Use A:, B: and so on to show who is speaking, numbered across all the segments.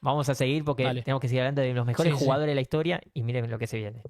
A: Vamos a seguir porque
B: Dale.
A: tenemos que seguir hablando de los mejores
B: Sí, sí.
A: jugadores de la historia y miren lo que se viene.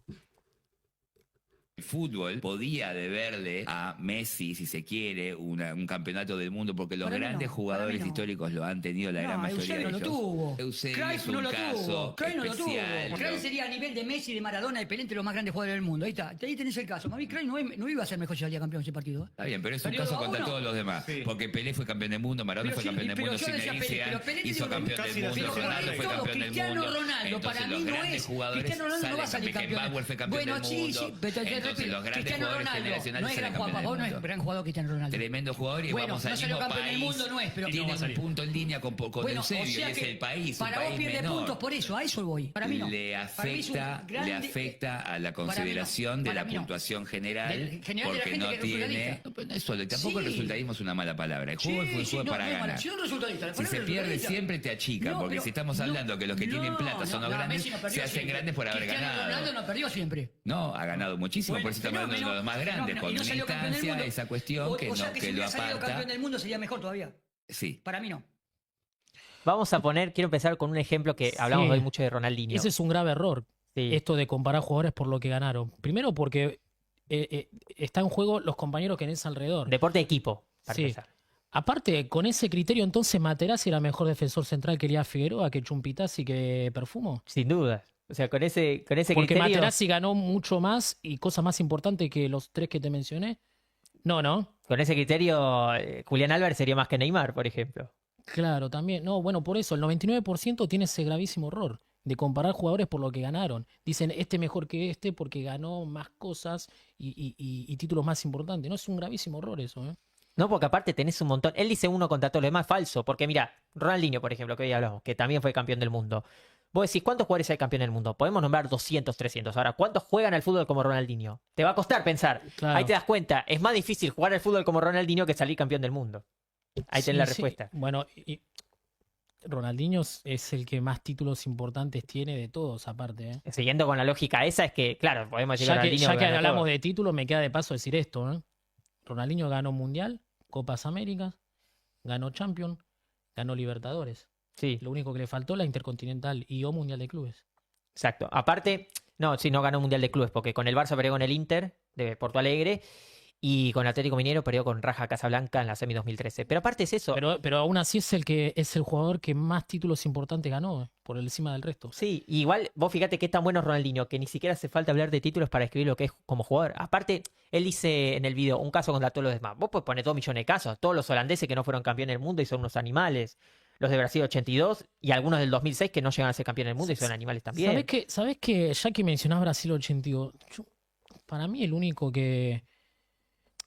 C: El fútbol podía deberle a Messi, si se quiere, un campeonato del mundo, porque los
D: Para mí
C: grandes
D: no,
C: jugadores
D: para mí no.
C: históricos lo han tenido la gran mayoría
D: Eusebio
C: de
D: no
C: ellos.
D: lo tuvo.
C: Eusebio
D: Cruyff
C: es un
D: no lo
C: caso
D: tuvo. Cruyff no lo tuvo.
C: especial.
D: Cruyff sería a nivel de Messi, de Maradona, de Pelé, entre los más grandes jugadores del mundo. Ahí está. Ahí tenés el caso. Mami, Cruyff no iba a ser mejor si salía campeón ese partido.
C: Está bien, pero es un
D: Salió
C: caso
D: 2-1.
C: contra todos los demás. Porque Pelé fue campeón del mundo, Maradona
D: Pero
C: fue
D: sí,
C: campeón del
D: pero
C: mundo,
D: yo decía
C: Zinedine
D: Pelé,
C: Zidane
D: pero Pelé
C: hizo
D: tiene
C: campeón
D: casi
C: del
D: la
C: mundo,
D: final.
C: Ronaldo fue
D: Todo,
C: campeón del
D: Cristiano
C: mundo.
D: Ronaldo,
C: Entonces
D: para
C: los
D: mí no
C: grandes
D: es.
C: jugadores
D: Cristiano Ronaldo no va a
C: salen,
D: salir campeón.
C: Beckenbauer fue campeón
D: Bueno,
C: del
D: sí,
C: mundo.
D: sí, pero
C: Entonces los grandes
D: Cristiano
C: jugadores
D: Ronaldo no
C: generacionales
D: es gran
C: salen
D: jugador,
C: campeones
D: no
C: del
D: es
C: mundo.
D: gran jugador Cristiano Ronaldo.
C: Tremendo jugador y
D: Bueno,
C: vamos
D: no
C: al
D: salió
C: mismo
D: campeón del
C: país.
D: mundo, no es, pero
C: Tiene
B: va a salir.
C: un punto en línea con
D: Bueno,
C: Eusebio,
D: o sea
C: y es
D: que
C: el país, un
D: para vos
C: país
D: pierde
C: menor.
D: puntos por eso, a eso voy. Para mí no.
C: Le
D: Para mí es un
C: le afecta a la
D: para mí no,
C: consideración de
D: para
C: la
D: mí no.
C: puntuación general,
D: Del general de la
C: porque
D: gente
C: no
D: que es
C: tiene.
D: resultadista.
C: No, pero no es solo, tampoco el
D: Sí.
C: resultadismo es una mala palabra. El juego fue un juego
D: no,
C: para
D: no es mala.
C: ganar.
D: Si un resultadista, la
C: Si
D: palabra
C: se pierde
D: resultadista.
C: siempre te achica,
D: No,
C: porque
D: pero
C: si estamos
D: no,
C: hablando que los que tienen plata son los grandes,
D: Messi no perdió
C: se hacen
D: siempre.
C: grandes por haber
D: Cristiano
C: ganado.
D: Ronaldo no perdió siempre.
C: No, ha ganado muchísimo,
D: Bueno,
C: por eso estamos hablando de
D: fenómeno.
C: los más grandes,
D: Fenómeno.
C: con
D: Y no
C: una
D: salió campeón del
C: instancia,
D: mundo.
C: esa cuestión que,
D: O sea
C: no,
D: que
C: que
D: si
C: lo
D: hubiera salido
C: aparta.
D: campeón del mundo sería mejor todavía.
C: Sí.
D: Para mí no.
A: Vamos a poner, quiero empezar con un ejemplo que hablamos
B: Sí.
A: hoy mucho de Ronaldinho.
B: Ese es un grave error,
A: Sí.
B: esto de comparar jugadores por lo que ganaron. Primero porque está en juego los compañeros que tenés alrededor.
A: Deporte de equipo, para
B: Sí.
A: empezar.
B: Aparte, con ese criterio, entonces Materazzi era mejor defensor central que Elías Figueroa, que Chumpitazzi, que Perfumo.
A: Sin duda. O sea, con ese
B: Porque
A: criterio.
B: Materazzi ganó mucho más y cosas más importantes que los tres que te mencioné. No.
A: Con ese criterio, Julián Álvarez sería más que Neymar, por ejemplo.
B: Claro, también. No, bueno, por eso, el 99% tiene ese gravísimo error de comparar jugadores por lo que ganaron. Dicen, este mejor que este porque ganó más cosas y títulos más importantes. No, es un gravísimo error eso, ¿eh?
A: No, porque aparte tenés un montón. Él dice uno contra todos los demás, falso. Porque mira, Ronaldinho, por ejemplo, que hoy hablamos, que también fue campeón del mundo. Vos decís, ¿cuántos jugadores hay campeón del mundo? Podemos nombrar 200, 300. Ahora, ¿cuántos juegan al fútbol como Ronaldinho? Te va a costar pensar.
B: Claro.
A: Ahí te das cuenta. Es más difícil jugar al fútbol como Ronaldinho que salir campeón del mundo. Ahí tenés la
B: Sí, sí.
A: respuesta.
B: Bueno, y Ronaldinho es el que más títulos importantes tiene de todos, aparte, ¿eh?
A: Siguiendo con la lógica esa, es que, claro, podemos decir
B: Ya que,
A: Ronaldinho
B: ya que
A: ganó
B: hablamos
A: todo.
B: de títulos, me queda de paso decir esto, ¿eh? Ronaldinho ganó Mundial, Copas Américas, ganó Champions, ganó Libertadores.
A: Sí,
B: Lo único que le faltó la Intercontinental y o Mundial de Clubes.
A: exacto. Aparte, no, sí, no ganó Mundial de Clubes, porque con el Barça perdió con el Inter de Porto Alegre y con Atlético Minero perdió con Raja Casablanca en la semi 2013. Pero aparte es eso.
B: Pero aún así es el jugador que más títulos importantes ganó, por encima del resto.
A: Sí, y igual vos fíjate qué tan bueno es Ronaldinho, que ni siquiera hace falta hablar de títulos para escribir lo que es como jugador. Aparte, él dice en el video, un caso contra todos los demás. Vos podés poner 2 millones de casos. Todos los holandeses que no fueron campeones del mundo y son unos animales. Los de Brasil 82 y algunos del 2006 que no llegan a ser campeones del mundo y son animales también.
B: ¿Sabés que ya que mencionás Brasil 82, para mí el único que...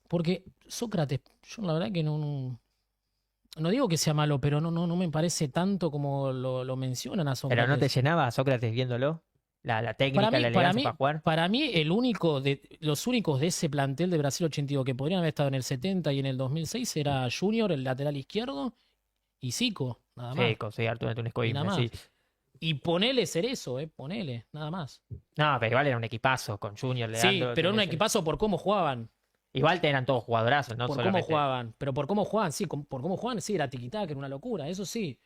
B: Porque Sócrates, yo la verdad que no digo que sea malo, pero no me parece tanto como lo mencionan a Sócrates.
A: Pero no te llenaba a Sócrates viéndolo. La técnica, la elegancia para jugar.
B: Para mí, los únicos de ese plantel de Brasil 82 que podrían haber estado en el 70 y en el 2006 era Junior, el lateral izquierdo, y Zico, nada más.
A: Sí, Arturo Antunes
B: Y nada más.
A: sí.
B: Y ponele Cerezo, ponele, nada más.
A: No, pero igual era un equipazo con Junior,
B: Sí,
A: Leandro.
B: pero era un
A: tenés-
B: equipazo por cómo jugaban.
A: Igual eran todos jugadorazos, ¿no?
B: Por
A: Solamente.
B: cómo jugaban. Pero por cómo jugaban, sí, por cómo jugaban, sí, era tiquitaca, era una locura, eso sí.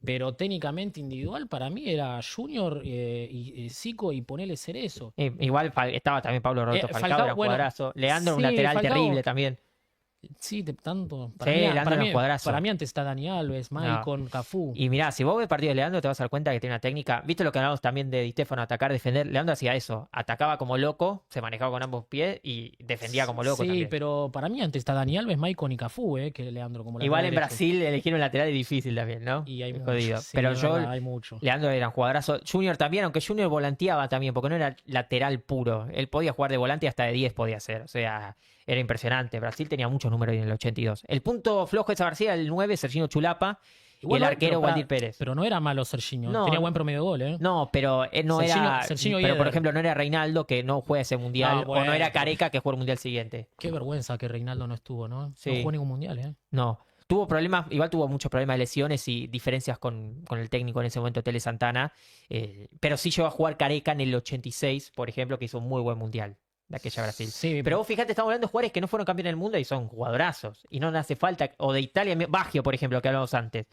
B: Pero técnicamente individual, para mí era Junior y Zico y ponele Cerezo.
A: Igual estaba también Pablo Roberto Falcao,
B: Falcao,
A: era un
B: bueno,
A: jugadorazo. Leandro, un
B: sí,
A: lateral
B: Falcao.
A: terrible también.
B: Sí, tanto.
A: Sí, Leandro era un jugadorazo.
B: para mí antes está Dani Alves, Maicon, Cafú.
A: Y mirá, si vos ves partido de Leandro, te vas a dar cuenta que tiene una técnica. ¿Viste lo que hablamos también de Di Stéfano, atacar, defender? Leandro hacía eso. Atacaba como loco, se manejaba con ambos pies y defendía como loco
B: Sí,
A: también.
B: pero para mí antes está Dani Alves, Maicon y Cafú, que Leandro como
A: Igual
B: lateral
A: en
B: derecho.
A: Brasil elegir un lateral es difícil también, ¿no?
B: Y hay
A: Es
B: mucho,
A: jodido.
B: sí,
A: Pero
B: es
A: yo,
B: verdad, hay mucho.
A: Leandro era un jugadorazo. Junior también, aunque Junior volanteaba también, porque no era lateral puro. Él podía jugar de volante y hasta de 10 podía ser. O sea, era impresionante. Brasil tenía muchos números en el 82. El punto flojo de esa García, el 9, Serginho Chulapa. Y
B: Igual
A: el
B: no,
A: arquero
B: pero
A: Waldir Pérez.
B: Pero no era malo Serginho,
A: No,
B: tenía buen promedio de gol, ¿eh?
A: No, pero no era.
B: Serginho
A: Pero por
B: Yedder.
A: ejemplo, no era Reinaldo, que no juega ese mundial.
B: No,
A: O no era
B: bueno.
A: Careca, que juega el mundial siguiente.
B: Qué vergüenza que Reinaldo no estuvo, ¿no?
A: Sí.
B: No jugó ningún mundial, ¿eh?
A: No. Tuvo problemas, igual tuvo muchos problemas de lesiones y diferencias con el técnico en ese momento, Tele Santana. Pero sí llegó a jugar Careca en el 86, por ejemplo, que hizo un muy buen mundial de aquella Brasil.
B: Sí,
A: Pero vos fíjate, estamos hablando de jugadores que no fueron campeones del mundo y son jugadorazos. Y no le hace falta. O de Italia, Baggio, por ejemplo, que hablamos antes.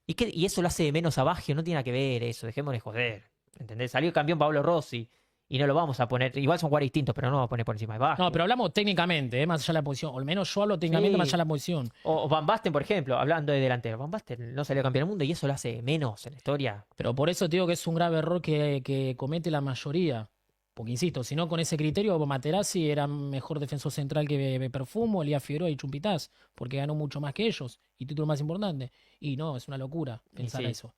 A: Y eso lo hace de menos a Baggio, no tiene nada que ver eso, dejémonos de joder. ¿Entendés? Salió campeón Pablo Rossi y no lo vamos a poner. Igual son jugadores distintos, pero no lo vamos a poner por encima de Baggio.
B: No, pero hablamos técnicamente, más allá de la posición. O al menos yo hablo técnicamente
A: Sí.
B: más allá de la posición.
A: O Van Basten, por ejemplo, hablando de delantero. Van Basten no salió campeón del mundo y eso lo hace de menos en la historia.
B: Pero por eso te digo que es un grave error que comete la mayoría. Porque insisto, si no con ese criterio, Materazzi era mejor defensor central que Perfumo, Elías Figueroa y Chumpitaz, porque ganó mucho más que ellos y título más importante. Y no, es una locura pensar
A: sí.
B: eso.